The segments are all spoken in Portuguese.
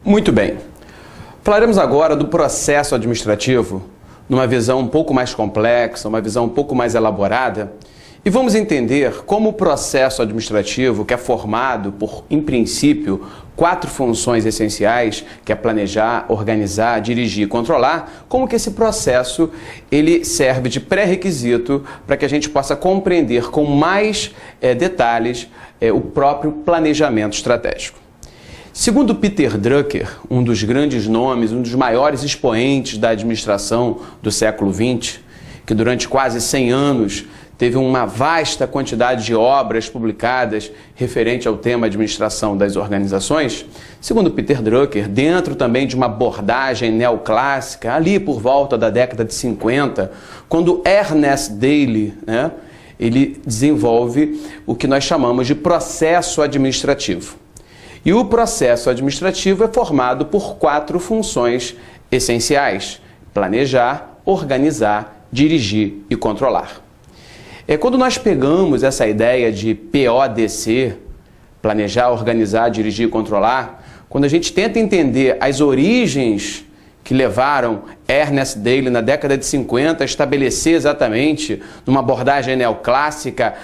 Muito bem. Falaremos agora do processo administrativo, numa visão um pouco mais complexa, uma visão um pouco mais elaborada, e vamos entender como o processo administrativo, que é formado por, em princípio, 4 funções essenciais, que é planejar, organizar, dirigir e controlar, como que esse processo ele serve de pré-requisito para que a gente possa compreender com mais detalhes o próprio planejamento estratégico. Segundo Peter Drucker, um dos grandes nomes, um dos maiores expoentes da administração do século XX, que durante quase 100 anos teve uma vasta quantidade de obras publicadas referente ao tema administração das organizações, segundo Peter Drucker, dentro também de uma abordagem neoclássica, ali por volta da década de 50, quando Ernest Daly, ele desenvolve o que nós chamamos de processo administrativo. E o processo administrativo é formado por 4 funções essenciais: planejar, organizar, dirigir e controlar. Quando nós pegamos essa ideia de PODC, planejar, organizar, dirigir e controlar, quando a gente tenta entender as origens que levaram Ernest Daly na década de 50 a estabelecer exatamente, numa abordagem neoclássica,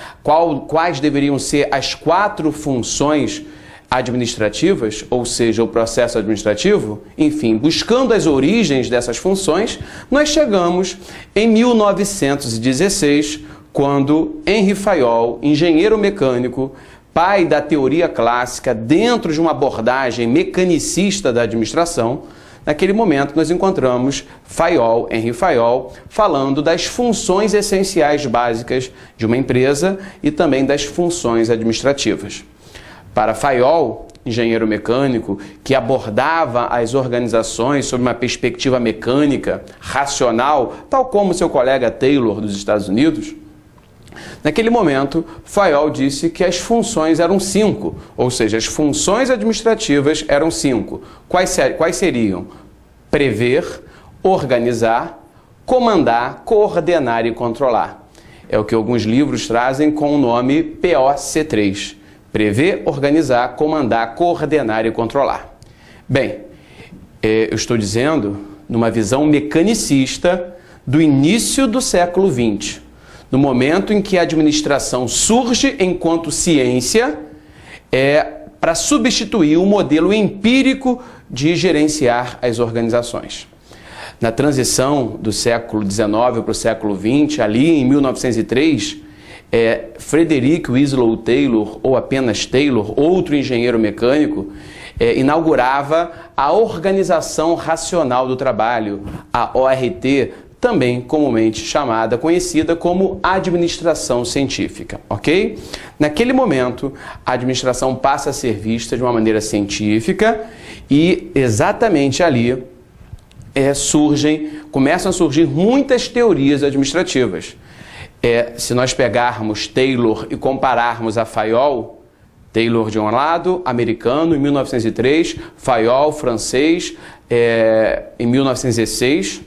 quais deveriam ser as 4 funções administrativas, ou seja, o processo administrativo, enfim, buscando as origens dessas funções, nós chegamos em 1916, quando Henri Fayol, engenheiro mecânico, pai da teoria clássica, dentro de uma abordagem mecanicista da administração, naquele momento nós encontramos Henri Fayol, falando das funções essenciais básicas de uma empresa e também das funções administrativas. Para Fayol, engenheiro mecânico, que abordava as organizações sob uma perspectiva mecânica, racional, tal como seu colega Taylor dos Estados Unidos, naquele momento, Fayol disse que as funções eram 5, ou seja, as funções administrativas eram 5. Quais seriam? Prever, organizar, comandar, coordenar e controlar. É o que alguns livros trazem com o nome POC3. Prever, organizar, comandar, coordenar e controlar. Bem, eu estou dizendo numa visão mecanicista do início do século XX, no momento em que a administração surge enquanto ciência para substituir o modelo empírico de gerenciar as organizações. Na transição do século XIX para o século XX, ali em 1903, Frederick Winslow Taylor, ou apenas Taylor, outro engenheiro mecânico, inaugurava a Organização Racional do Trabalho, a ORT, também comumente conhecida como administração científica, ok? Naquele momento, a administração passa a ser vista de uma maneira científica e exatamente ali começam a surgir muitas teorias administrativas. Se nós pegarmos Taylor e compararmos a Fayol, Taylor de um lado, americano, em 1903, Fayol, francês, em 1916,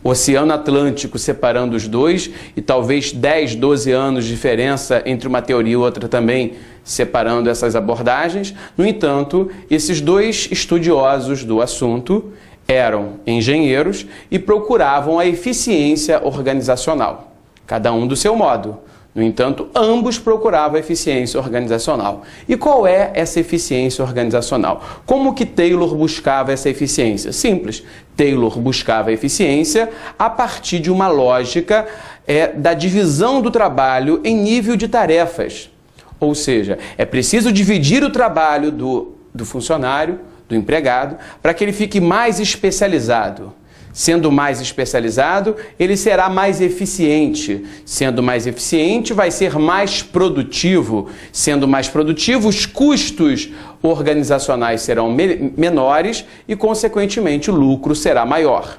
Oceano Atlântico separando os dois e talvez 10, 12 anos de diferença entre uma teoria e outra também separando essas abordagens. No entanto, esses dois estudiosos do assunto eram engenheiros e procuravam a eficiência organizacional, cada um do seu modo. No entanto, ambos procuravam a eficiência organizacional. E qual é essa eficiência organizacional? Como que Taylor buscava essa eficiência? Simples. Taylor buscava a eficiência a partir de uma lógica da divisão do trabalho em nível de tarefas. Ou seja, é preciso dividir o trabalho do funcionário, do empregado, para que ele fique mais especializado. Sendo mais especializado, ele será mais eficiente. Sendo mais eficiente, vai ser mais produtivo. Sendo mais produtivo, os custos organizacionais serão menores e, consequentemente, o lucro será maior.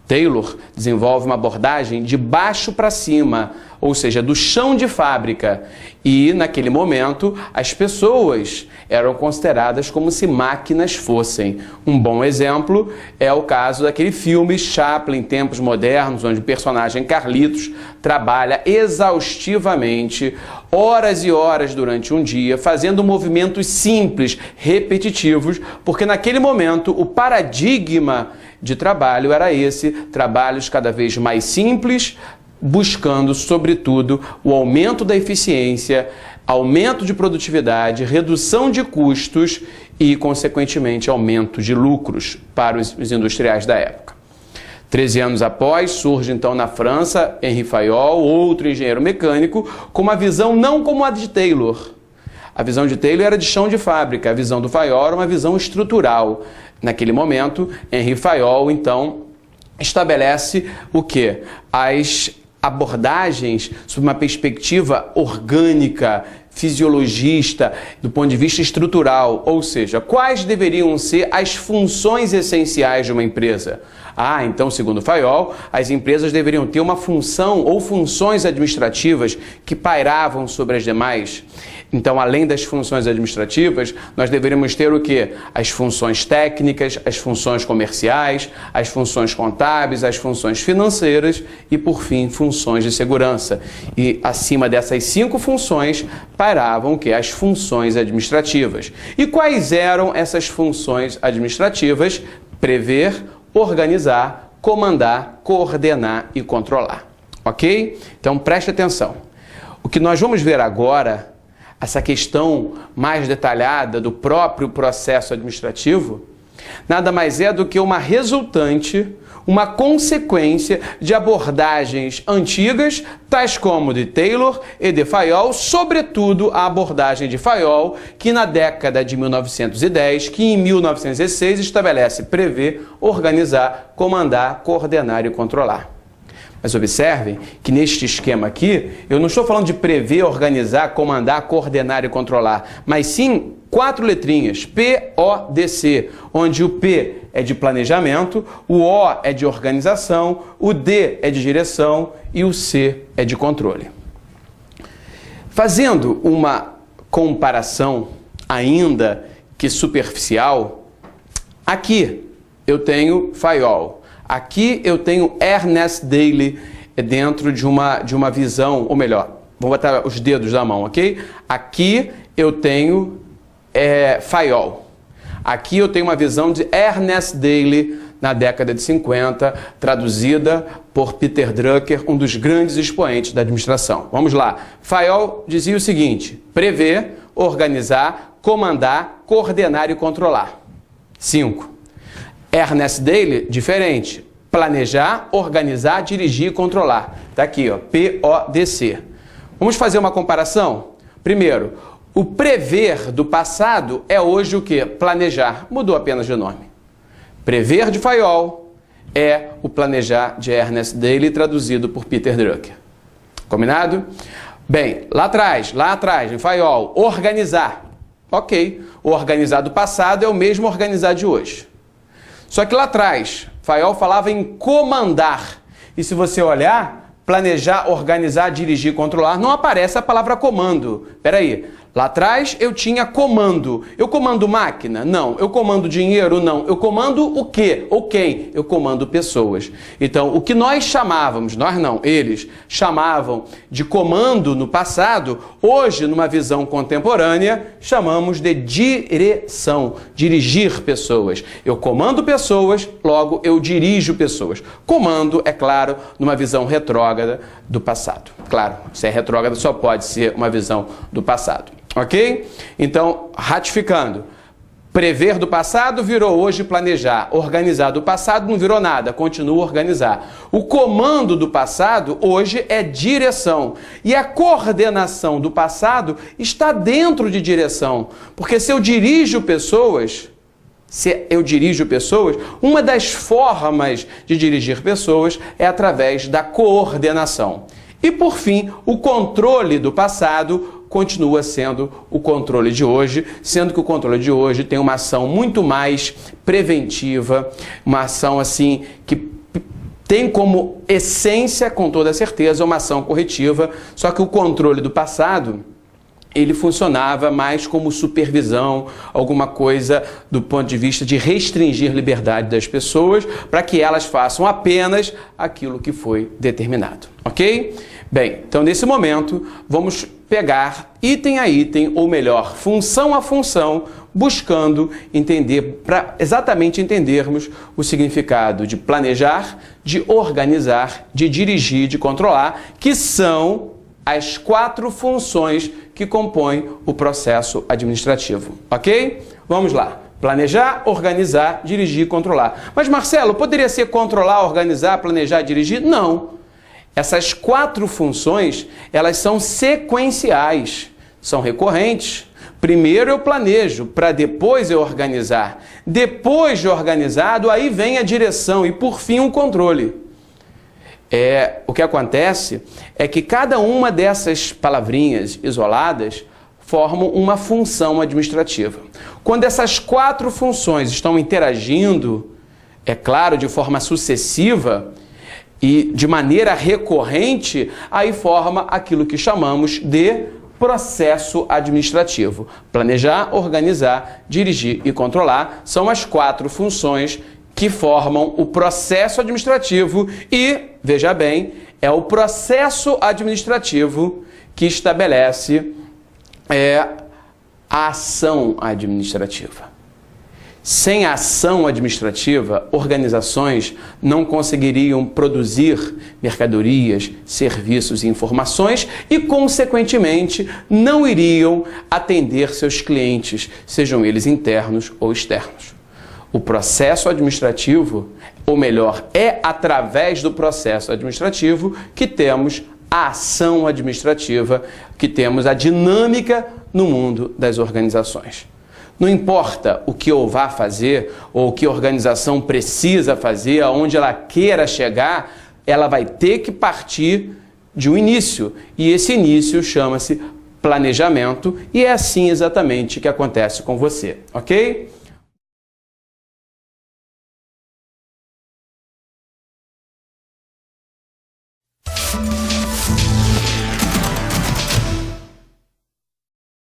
Taylor desenvolve uma abordagem de baixo para cima, ou seja, do chão de fábrica. E, naquele momento, as pessoas eram consideradas como se máquinas fossem. Um bom exemplo é o caso daquele filme Chaplin, Tempos Modernos, onde o personagem Carlitos trabalha exaustivamente, horas e horas durante um dia, fazendo movimentos simples, repetitivos, porque naquele momento o paradigma de trabalho era esse, trabalhos cada vez mais simples, buscando, sobretudo, o aumento da eficiência, aumento de produtividade, redução de custos e, consequentemente, aumento de lucros para os industriais da época. 13 anos após, surge então na França Henri Fayol, outro engenheiro mecânico, com uma visão não como a de Taylor. A visão de Taylor era de chão de fábrica, a visão do Fayol era uma visão estrutural. Naquele momento, Henri Fayol, então, estabelece o quê? As abordagens sob uma perspectiva orgânica, fisiologista, do ponto de vista estrutural, ou seja, quais deveriam ser as funções essenciais de uma empresa. Então, segundo Fayol, as empresas deveriam ter uma função ou funções administrativas que pairavam sobre as demais. Então, além das funções administrativas, nós deveríamos ter o quê? As funções técnicas, as funções comerciais, as funções contábeis, as funções financeiras e, por fim, funções de segurança. E, acima dessas 5 funções, pairavam o quê? As funções administrativas. E quais eram essas funções administrativas? Prever, organizar, comandar, coordenar e controlar. Ok? Então, preste atenção. O que nós vamos ver agora, essa questão mais detalhada do próprio processo administrativo, nada mais é do que uma resultante, uma consequência de abordagens antigas, tais como de Taylor e de Fayol, sobretudo a abordagem de Fayol, que na década de 1910, que em 1916 estabelece prever, organizar, comandar, coordenar e controlar. Mas observem que neste esquema aqui, eu não estou falando de prever, organizar, comandar, coordenar e controlar, mas sim 4 letrinhas, P-O-D-C, onde o P é de planejamento, o O é de organização, o D é de direção e o C é de controle. Fazendo uma comparação ainda que superficial, aqui eu tenho Fayol. Aqui eu tenho Ernest Daly dentro de uma visão, ou melhor, vou botar os dedos da mão, ok? Aqui eu tenho Fayol. Aqui eu tenho uma visão de Ernest Daly na década de 50, traduzida por Peter Drucker, um dos grandes expoentes da administração. Vamos lá. Fayol dizia o seguinte: prever, organizar, comandar, coordenar e controlar. 5. Ernest Daly, diferente. Planejar, organizar, dirigir e controlar. Está aqui, ó, P-O-D-C. Vamos fazer uma comparação? Primeiro, o prever do passado é hoje o quê? Planejar. Mudou apenas de nome. Prever de Fayol é o planejar de Ernest Daly, traduzido por Peter Drucker. Combinado? Bem, lá atrás, em Fayol, organizar. Ok, o organizar do passado é o mesmo organizar de hoje. Só que lá atrás, Fayol falava em comandar. E se você olhar, planejar, organizar, dirigir, controlar, não aparece a palavra comando. Espera aí. Lá atrás eu tinha comando. Eu comando máquina? Não. Eu comando dinheiro? Não. Eu comando o quê? Ou quem? Eu comando pessoas. Então, o que nós chamávamos, nós não, eles chamavam de comando no passado, hoje, numa visão contemporânea, chamamos de direção. Dirigir pessoas. Eu comando pessoas, logo eu dirijo pessoas. Comando, é claro, numa visão retrógrada do passado. Claro, se é retrógrada só pode ser uma visão do passado. Ok? Então, ratificando, prever do passado virou hoje planejar, organizar do passado não virou nada, continua organizar. O comando do passado hoje é direção e a coordenação do passado está dentro de direção, porque se eu dirijo pessoas, uma das formas de dirigir pessoas é através da coordenação. E, por fim, o controle do passado continua sendo o controle de hoje, sendo que o controle de hoje tem uma ação muito mais preventiva, uma ação assim que tem como essência, com toda certeza, uma ação corretiva, só que o controle do passado, ele funcionava mais como supervisão, alguma coisa do ponto de vista de restringir a liberdade das pessoas para que elas façam apenas aquilo que foi determinado, ok? Bem, então nesse momento vamos pegar item a item, ou melhor, função a função, buscando entender, para exatamente entendermos o significado de planejar, de organizar, de dirigir, de controlar, que são as 4 funções que compõem o processo administrativo, ok? Vamos lá. Planejar, organizar, dirigir e controlar. Mas, Marcelo, poderia ser controlar, organizar, planejar, dirigir? Não. Essas 4 funções, elas são sequenciais, são recorrentes. Primeiro eu planejo, para depois eu organizar. Depois de organizado, aí vem a direção e, por fim, o controle. O que acontece é que cada uma dessas palavrinhas isoladas formam uma função administrativa. Quando essas 4 funções estão interagindo, é claro, de forma sucessiva e de maneira recorrente, aí forma aquilo que chamamos de processo administrativo. Planejar, organizar, dirigir e controlar são as 4 funções que formam o processo administrativo e, veja bem, é o processo administrativo que estabelece a ação administrativa. Sem a ação administrativa, organizações não conseguiriam produzir mercadorias, serviços e informações e, consequentemente, não iriam atender seus clientes, sejam eles internos ou externos. O processo administrativo, ou melhor, é através do processo administrativo que temos a ação administrativa, que temos a dinâmica no mundo das organizações. Não importa o que eu vá fazer ou o que a organização precisa fazer, aonde ela queira chegar, ela vai ter que partir de um início. E esse início chama-se planejamento e é assim exatamente que acontece com você, ok?